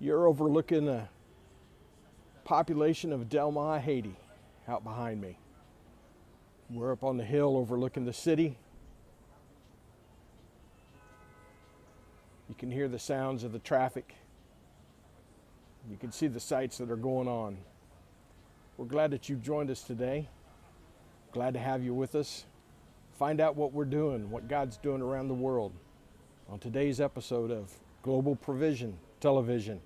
You're overlooking a population of Delma, Haiti, out behind me. We're up on the hill overlooking the city. You can hear the sounds of the traffic. You can see the sights that are going on. We're glad that you've joined us today. Glad to have you with us. Find out what we're doing, what God's doing around the world on today's episode of Global Provision Television.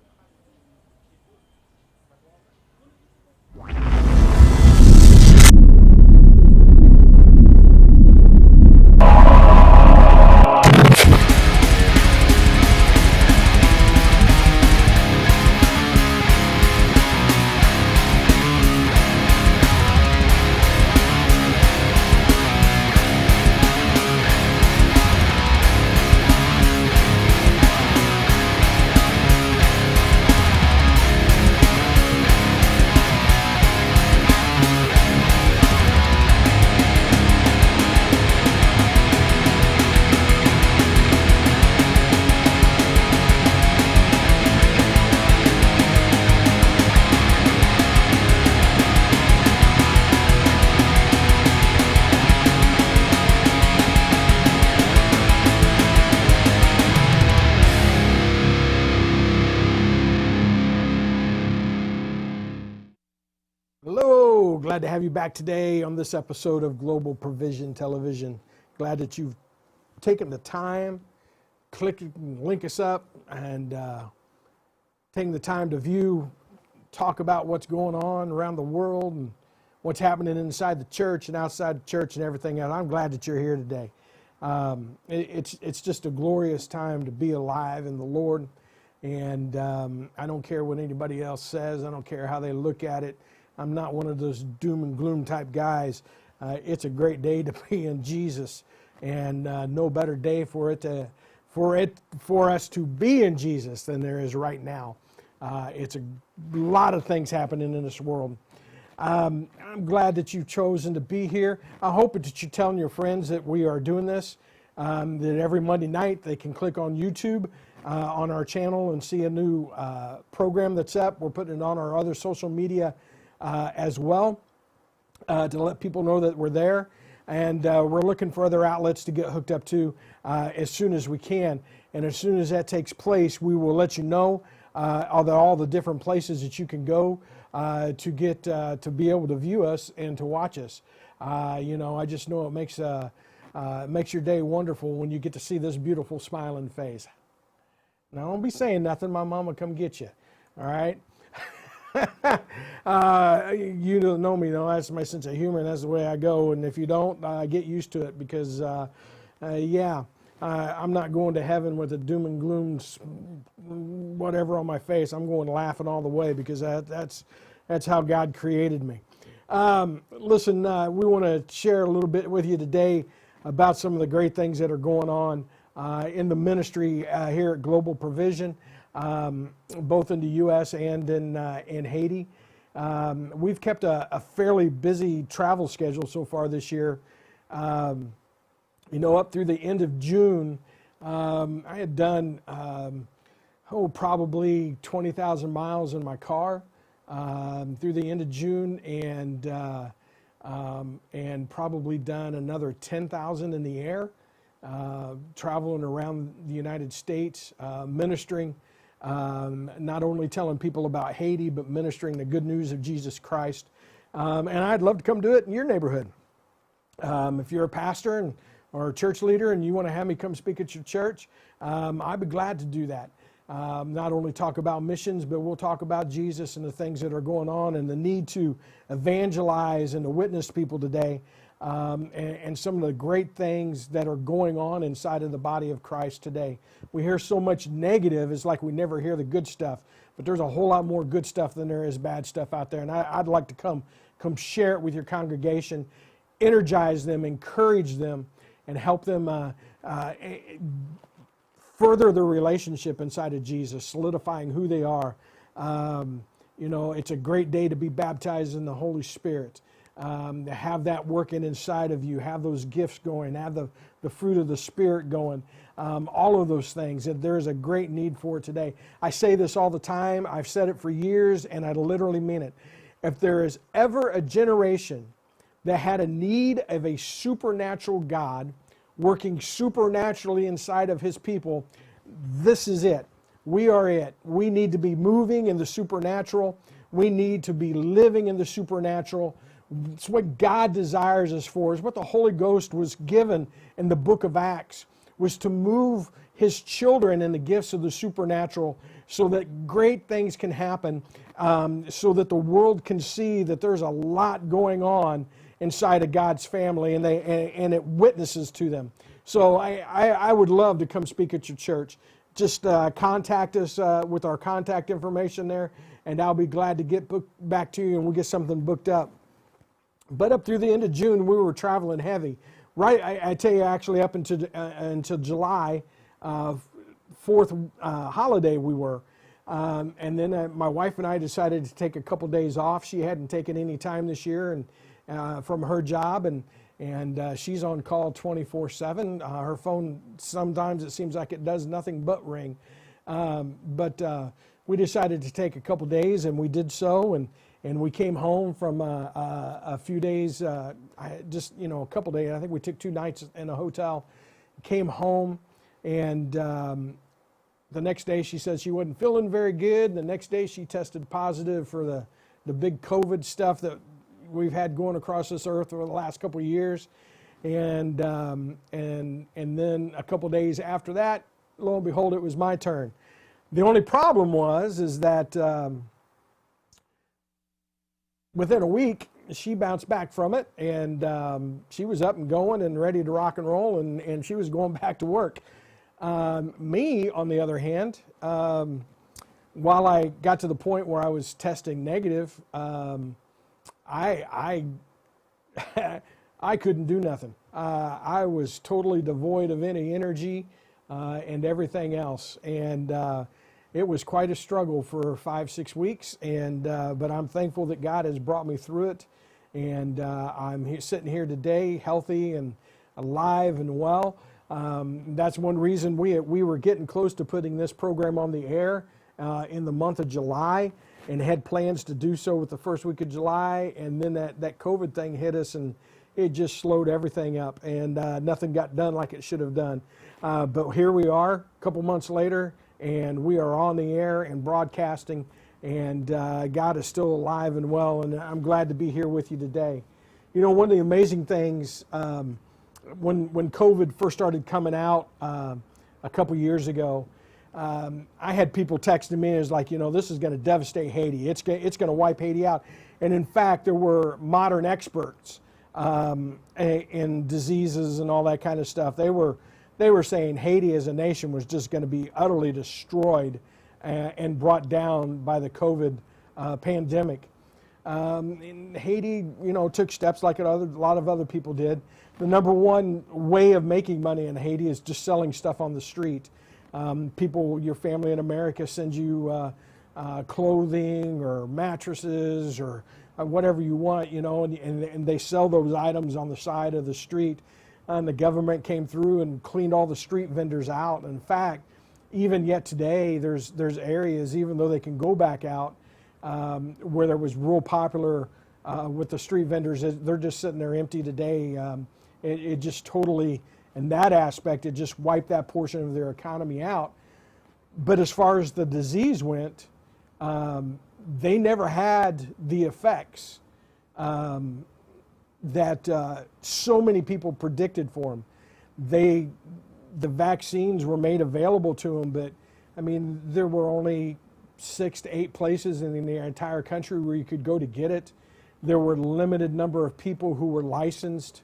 Hello, glad to have you back today on this episode of Global Provision Television. Glad that you've taken the time, link us up, and taking the time to view, talk about what's going on around the world and what's happening inside the church and outside the church and everything else. I'm glad that you're here today. It's just a glorious time to be alive in the Lord, and I don't care what anybody else says. I don't care how they look at it. I'm not one of those doom and gloom type guys. It's a great day to be in Jesus, and no better day for us to be in Jesus than there is right now. It's a lot of things happening in this world. I'm glad that you've chosen to be here. I hope that you're telling your friends that we are doing this, that every Monday night they can click on YouTube on our channel and see a new program that's up. We're putting it on our other social media as well, to let people know that we're there, and we're looking for other outlets to get hooked up to as soon as we can. And as soon as that takes place, we will let you know all the different places that you can go to get to be able to view us and to watch us. I just know it makes your day wonderful when you get to see this beautiful smiling face. Now, don't be saying nothing. My mom will come get you. All right. You don't know me, though. That's my sense of humor, and that's the way I go. And if you don't, get used to it, because I'm not going to heaven with a doom and gloom whatever on my face. I'm going laughing all the way, because that's how God created me. Listen, we want to share a little bit with you today about some of the great things that are going on in the ministry here at Global Provision. Both in the U.S. and in Haiti. We've kept a fairly busy travel schedule so far this year. Up through the end of June, I had done probably 20,000 miles in my car through the end of June, and probably done another 10,000 in the air, traveling around the United States, ministering. Not only telling people about Haiti, but ministering the good news of Jesus Christ. And I'd love to come do it in your neighborhood. If you're a pastor or a church leader and you want to have me come speak at your church, I'd be glad to do that. Not only talk about missions, but we'll talk about Jesus and the things that are going on and the need to evangelize and to witness people today. And some of the great things that are going on inside of the body of Christ today. We hear so much negative, it's like we never hear the good stuff. But there's a whole lot more good stuff than there is bad stuff out there. And I'd like to come share it with your congregation, energize them, encourage them, and help them further their relationship inside of Jesus, solidifying who they are. It's a great day to be baptized in the Holy Spirit. have that working inside of you, have those gifts going, have the fruit of the Spirit going, all of those things. And there is a great need for it today. I say this all the time. I've said it for years, and I literally mean it. If there is ever a generation that had a need of a supernatural God working supernaturally inside of His people, this is it. We are it. We need to be moving in the supernatural. We need to be living in the supernatural. It's what God desires us for. It's what the Holy Ghost was given in the book of Acts, was to move His children in the gifts of the supernatural so that great things can happen, so that the world can see that there's a lot going on inside of God's family, and it witnesses to them. So I would love to come speak at your church. Just contact us with our contact information there, and I'll be glad to get back to you, and we'll get something booked up. But up through the end of June, we were traveling heavy. Right, I tell you, actually up until July, 4th holiday we were. And then my wife and I decided to take a couple days off. She hadn't taken any time this year and from her job, and she's on call 24/7. Her phone, sometimes it seems like it does nothing but ring. But we decided to take a couple days, and we did so, and we came home from a few days, a couple days. I think we took 2 nights in a hotel, came home, and the next day she said she wasn't feeling very good. The next day she tested positive for the big COVID stuff that we've had going across this earth over the last couple of years. And then a couple days after that, lo and behold, it was my turn. The only problem is that within a week, she bounced back from it, and she was up and going and ready to rock and roll, and she was going back to work. Me, on the other hand, while I got to the point where I was testing negative, I couldn't do nothing. I was totally devoid of any energy and everything else, and it was quite a struggle for 5-6 weeks, but I'm thankful that God has brought me through it, and I'm sitting here today healthy and alive and well. That's one reason we were getting close to putting this program on the air in the month of July, and had plans to do so with the first week of July, and then that COVID thing hit us, and it just slowed everything up, and nothing got done like it should have done. But here we are, a couple months later, and we are on the air and broadcasting, and God is still alive and well, and I'm glad to be here with you today. You know, one of the amazing things, when COVID first started coming out a couple years ago, I had people texting me, it's like, this is going to devastate Haiti. It's going to wipe Haiti out. And in fact, there were modern experts in diseases and all that kind of stuff. They were saying Haiti as a nation was just going to be utterly destroyed and brought down by the COVID pandemic. And Haiti, took steps like a lot of other people did. The number one way of making money in Haiti is just selling stuff on the street. People, your family in America sends you clothing or mattresses or whatever you want, and they sell those items on the side of the street. And the government came through and cleaned all the street vendors out. In fact, even yet today, there's areas, even though they can go back out, where there was real popular with the street vendors, they're just sitting there empty today. It just totally, in that aspect, it just wiped that portion of their economy out. But as far as the disease went, they never had the effects that so many people predicted for them. The vaccines were made available to them, but there were only 6 to 8 places in the entire country where you could go to get it. There were a limited number of people who were licensed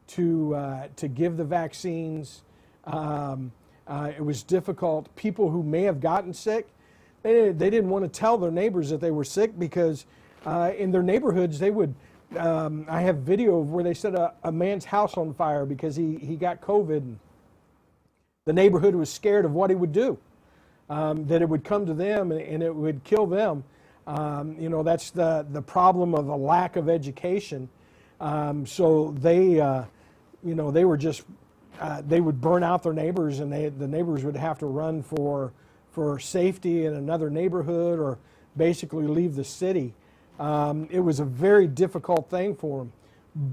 to give the vaccines. It was difficult. People who may have gotten sick, they didn't want to tell their neighbors that they were sick, because in their neighborhoods they would. I have video of where they set a man's house on fire because he got COVID. And the neighborhood was scared of what he would do, that it would come to them and it would kill them. That's the problem of a lack of education. So they, they were just, they would burn out their neighbors, and the neighbors would have to run for safety in another neighborhood or basically leave the city. It was a very difficult thing for them,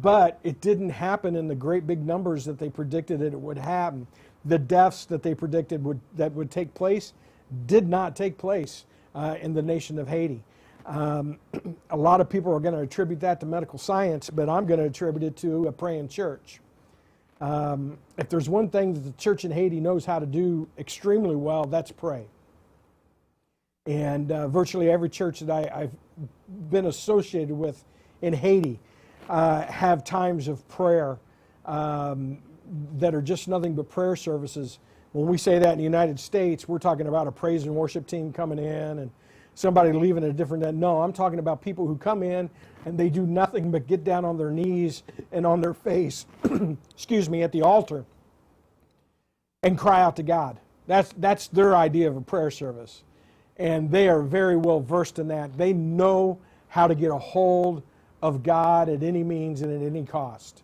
but it didn't happen in the great big numbers that they predicted it would happen. The deaths that they predicted would take place did not take place in the nation of Haiti. A lot of people are going to attribute that to medical science, but I'm going to attribute it to a praying church. If there's one thing that the church in Haiti knows how to do extremely well, that's pray. And virtually every church that I've been associated with in Haiti have times of prayer that are just nothing but prayer services. When we say that in the United States, we're talking about a praise and worship team coming in and somebody leaving a different day. No, I'm talking about people who come in and they do nothing but get down on their knees and on their face, excuse me, at the altar and cry out to God. That's their idea of a prayer service. And they are very well versed in that. They know how to get a hold of God at any means and at any cost.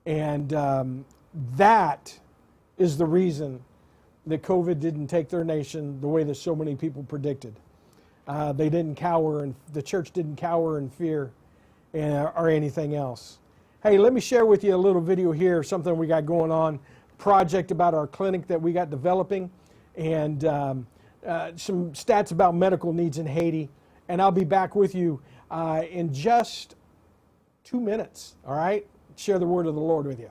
And that is the reason that COVID didn't take their nation the way that so many people predicted. They didn't cower, and the church didn't cower in fear or anything else. Hey, let me share with you a little video here of something we got going on, project about our clinic that we got developing, and some stats about medical needs in Haiti. And I'll be back with you in just 2 minutes, all right? Share the word of the Lord with you.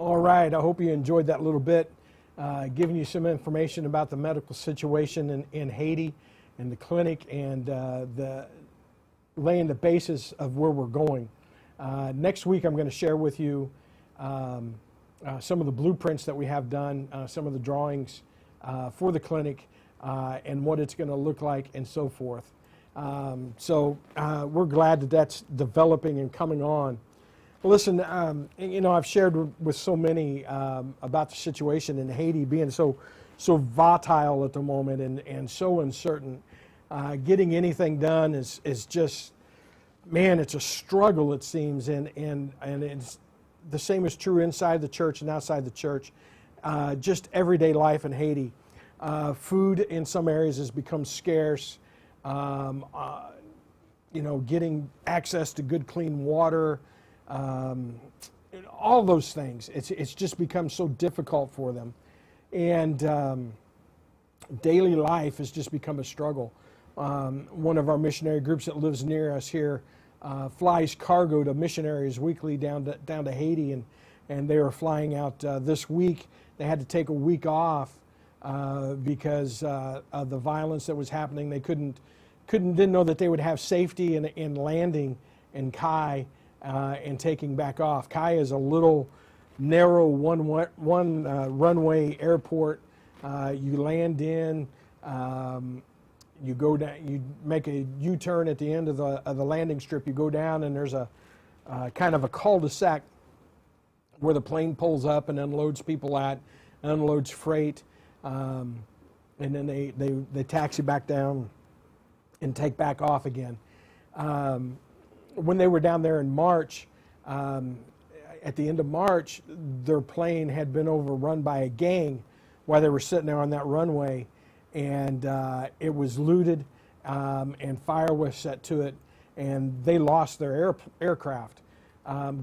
All right, I hope you enjoyed that little bit, giving you some information about the medical situation in Haiti and the clinic and laying the basis of where we're going. Next week, I'm going to share with you some of the blueprints that we have done, some of the drawings for the clinic and what it's going to look like and so forth. So we're glad that that's developing and coming on. Listen, I've shared with so many about the situation in Haiti being so volatile at the moment and so uncertain. Getting anything done is just, man, it's a struggle, it seems, and it's the same is true inside the church and outside the church. Just everyday life in Haiti. Food in some areas has become scarce. Getting access to good, clean water. All those things. It's just become so difficult for them, and daily life has just become a struggle. One of our missionary groups that lives near us here flies cargo to missionaries weekly down to Haiti, and they were flying out this week. They had to take a week off because of the violence that was happening. They didn't know that they would have safety in landing in Kai and taking back off. Kai is a little narrow one runway airport. You land in. You go down. You make a U-turn at the end of the landing strip. You go down, and there's a kind of a cul-de-sac where the plane pulls up and unloads people unloads freight, and then they taxi back down and take back off again. When they were down there in March, at the end of March, their plane had been overrun by a gang while they were sitting there on that runway, and it was looted, and fire was set to it, and they lost their aircraft.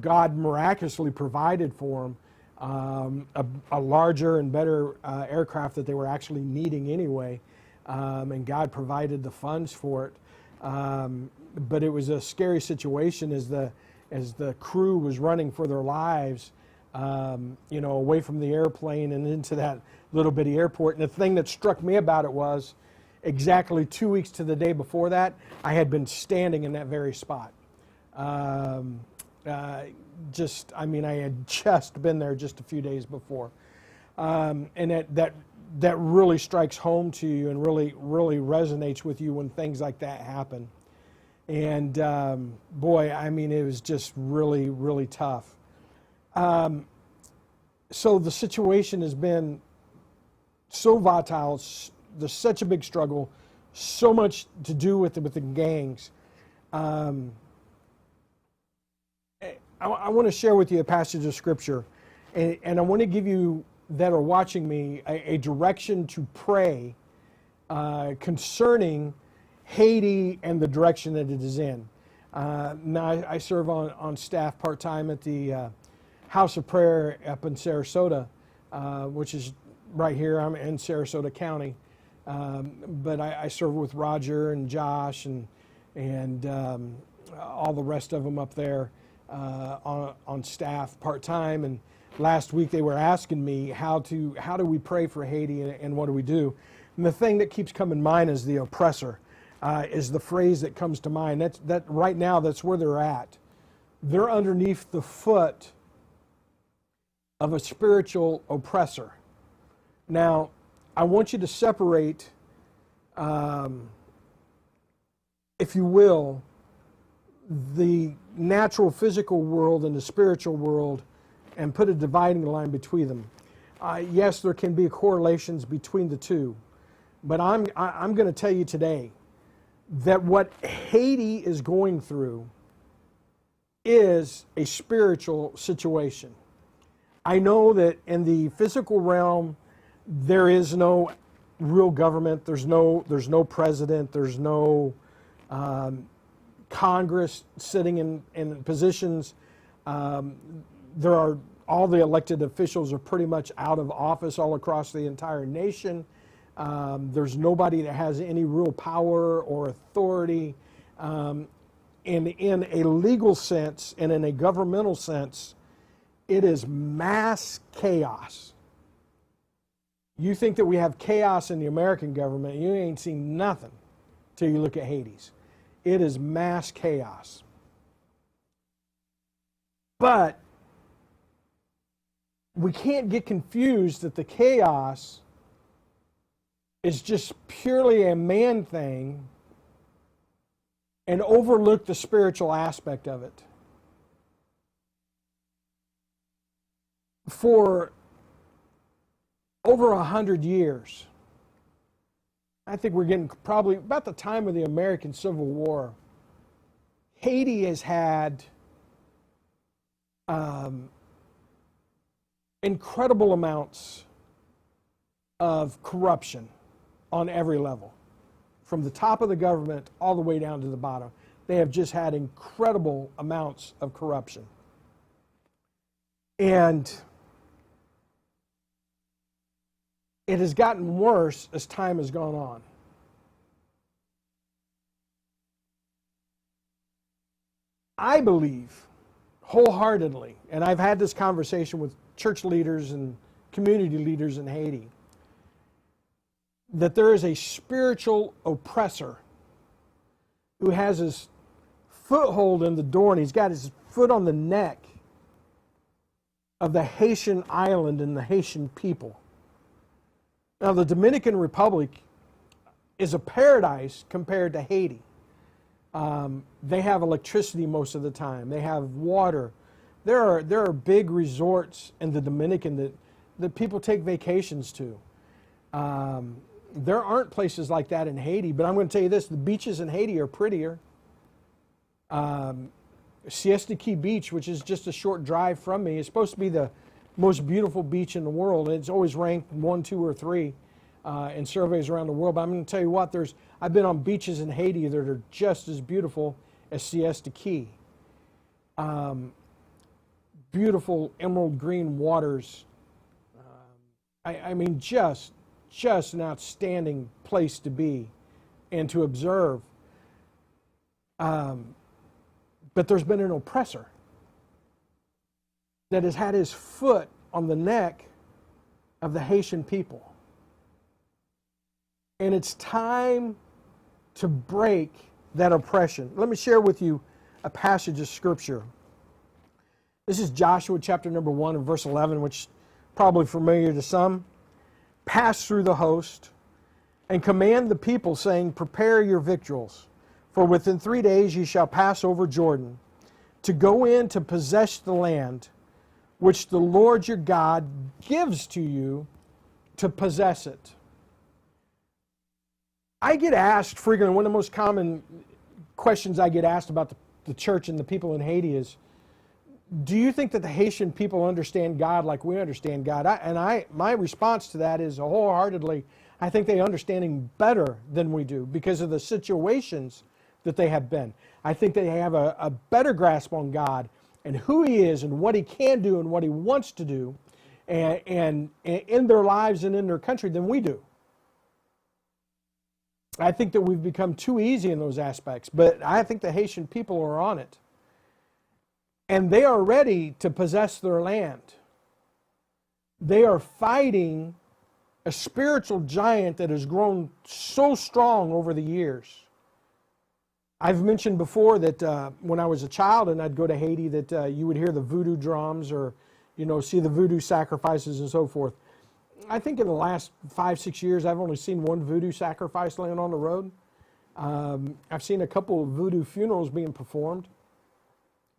God miraculously provided for them a larger and better aircraft that they were actually needing anyway, and God provided the funds for it. But it was a scary situation as the crew was running for their lives, away from the airplane and into that little bitty airport. And the thing that struck me about it was exactly 2 weeks to the day before that, I had been standing in that very spot. I had just been there just a few days before. And that really strikes home to you and really resonates with you when things like that happen. And it was just really, really tough. So the situation has been so volatile. There's such a big struggle, so much to do with the gangs. I want to share with you a passage of Scripture, and I want to give you that are watching me a direction to pray concerning Haiti and the direction that it is in. Now, I serve on staff part-time at the House of Prayer up in Sarasota, which is right here. I'm in Sarasota County. But I serve with Roger and Josh and all the rest of them up there on staff part-time. And last week they were asking me how do we pray for Haiti and what do we do? And the thing that keeps coming to mind is the oppressor. Is the phrase that comes to mind. That right now, that's where they're at. They're underneath the foot of a spiritual oppressor. Now, I want you to separate, if you will, the natural physical world and the spiritual world and put a dividing line between them. Yes, there can be correlations between the two, but I'm going to tell you today that what Haiti is going through is a spiritual situation. I know that in the physical realm, there is no real government. There's no president. There's no Congress sitting in positions. There are all the elected officials are pretty much out of office all across the entire nation. There's nobody that has any real power or authority. And in a legal sense and in a governmental sense, it is mass chaos. You think that we have chaos in the American government, you ain't seen nothing till you look at Haiti's. It is mass chaos. But we can't get confused that the chaos is just purely a man thing and overlook the spiritual aspect of it. For over 100 years, I think we're getting probably about the time of the American Civil War, Haiti has had incredible amounts of corruption on every level, from the top of the government all the way down to the bottom. They have just had incredible amounts of corruption. And it has gotten worse as time has gone on. I believe wholeheartedly, and I've had this conversation with church leaders and community leaders in Haiti, that there is a spiritual oppressor who has his foothold in the door, and he's got his foot on the neck of the Haitian island and the Haitian people. Now, the Dominican Republic is a paradise compared to Haiti. They have electricity most of the time. They have water. There are big resorts in the Dominican that people take vacations to. There aren't places like that in Haiti, but I'm going to tell you this, the beaches in Haiti are prettier. Siesta Key Beach, which is just a short drive from me, is supposed to be the most beautiful beach in the world, and it's always ranked 1, 2, or 3 in surveys around the world. But I'm going to tell you what, I've been on beaches in Haiti that are just as beautiful as Siesta Key. Beautiful emerald green waters. I mean, just an outstanding place to be and to observe. But there's been an oppressor that has had his foot on the neck of the Haitian people. And it's time to break that oppression. Let me share with you a passage of Scripture. This is Joshua chapter number 1 and verse 11, which is probably familiar to some. Pass through the host and command the people, saying, prepare your victuals, for within 3 days ye shall pass over Jordan, to go in to possess the land which the Lord your God gives to you to possess it. I get asked frequently, one of the most common questions I get asked about the church and the people in Haiti is, do you think that the Haitian people understand God like we understand God? My response to that is wholeheartedly, I think they understand Him better than we do because of the situations that they have been. I think they have a better grasp on God and who He is and what He can do and what He wants to do and in their lives and in their country than we do. I think that we've become too easy in those aspects, but I think the Haitian people are on it. And they are ready to possess their land. They are fighting a spiritual giant that has grown so strong over the years. I've mentioned before that when I was a child and I'd go to Haiti that you would hear the voodoo drums or see the voodoo sacrifices and so forth. I think in the last 5, 6 years I've only seen one voodoo sacrifice laying on the road. I've seen a couple of voodoo funerals being performed.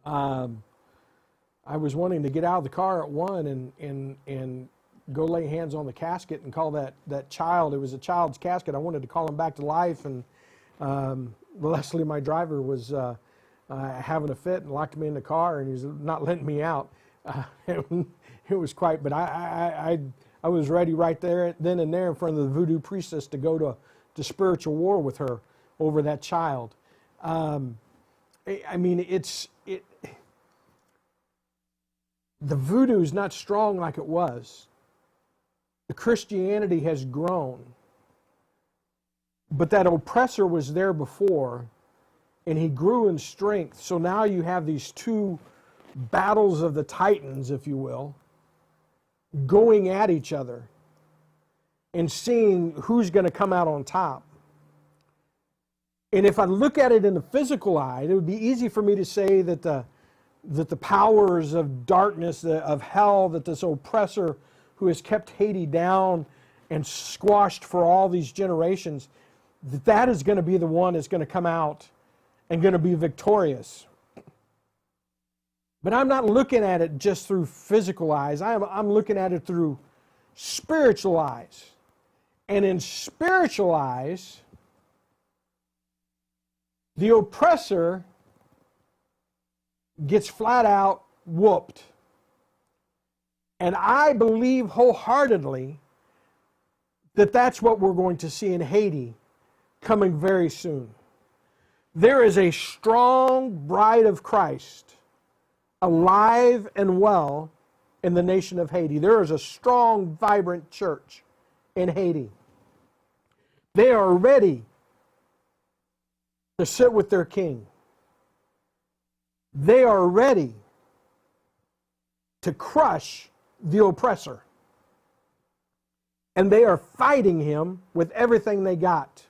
I was wanting to get out of the car at one and go lay hands on the casket and call that child. It was a child's casket. I wanted to call him back to life, and Leslie, my driver, was having a fit and locked me in the car, and he was not letting me out. It was quite, but I was ready right there, then and there in front of the voodoo priestess to go to spiritual war with her over that child. I mean, the voodoo is not strong like it was. The Christianity has grown. But that oppressor was there before, and he grew in strength. So now you have these two battles of the titans, if you will, going at each other and seeing who's going to come out on top. And if I look at it in the physical eye, it would be easy for me to say that the powers of darkness, of hell, that this oppressor who has kept Haiti down and squashed for all these generations, that is going to be the one that's going to come out and going to be victorious. But I'm not looking at it just through physical eyes. I'm looking at it through spiritual eyes. And in spiritual eyes, the oppressor gets flat out whooped. And I believe wholeheartedly that that's what we're going to see in Haiti coming very soon. There is a strong bride of Christ alive and well in the nation of Haiti. There is a strong, vibrant church in Haiti. They are ready to sit with their king. They are ready to crush the oppressor. And they are fighting him with everything they got.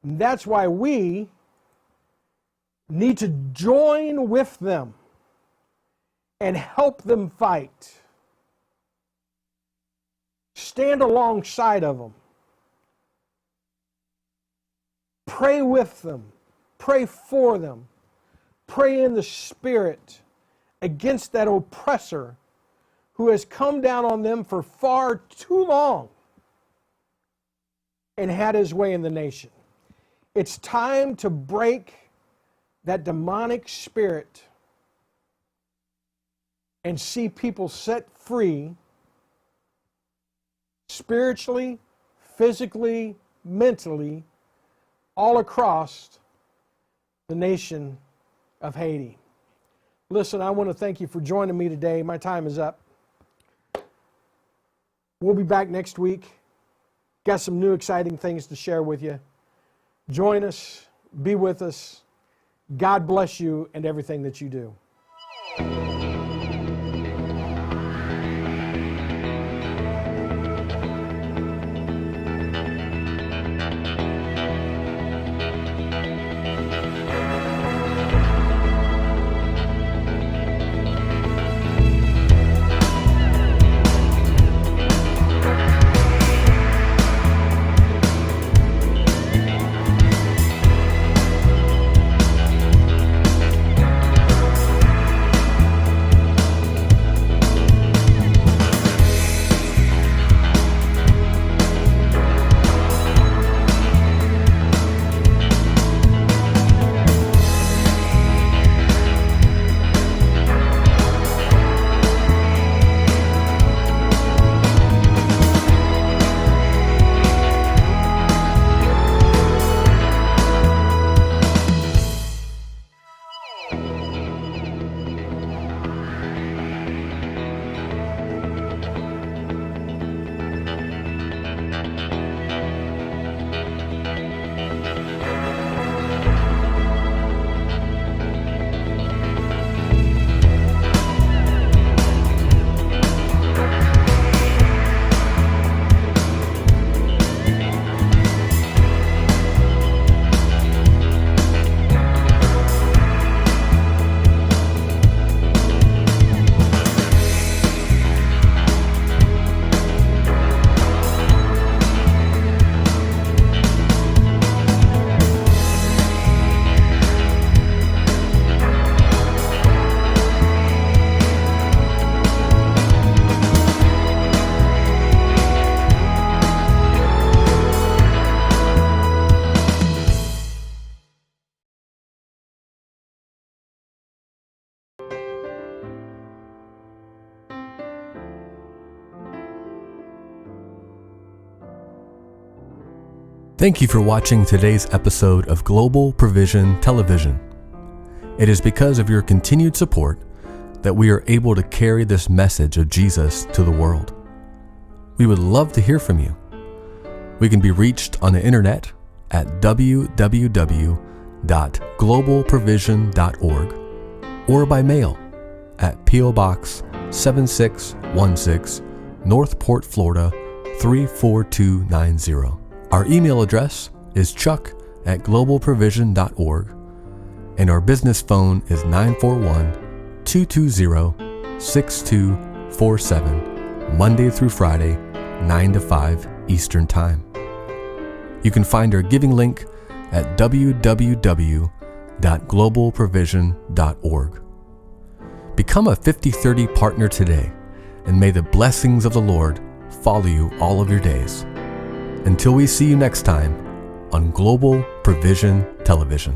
And that's why we need to join with them and help them fight. Stand alongside of them. Pray with them. Pray for them. Pray in the Spirit against that oppressor who has come down on them for far too long and had his way in the nation. It's time to break that demonic spirit and see people set free spiritually, physically, mentally, all across the nation of Haiti. Listen, I want to thank you for joining me today. My time is up. We'll be back next week. Got some new exciting things to share with you. Join us. Be with us. God bless you and everything that you do. Thank you for watching today's episode of Global Provision Television. It is because of your continued support that we are able to carry this message of Jesus to the world. We would love to hear from you. We can be reached on the internet at www.globalprovision.org or by mail at P.O. Box 7616, Northport, Florida 34290. Our email address is chuck@globalprovision.org, and our business phone is 941-220-6247, Monday through Friday, 9 to 5 Eastern Time. You can find our giving link at www.globalprovision.org. Become a 50/30 partner today, and may the blessings of the Lord follow you all of your days. Until we see you next time on Global Provision Television.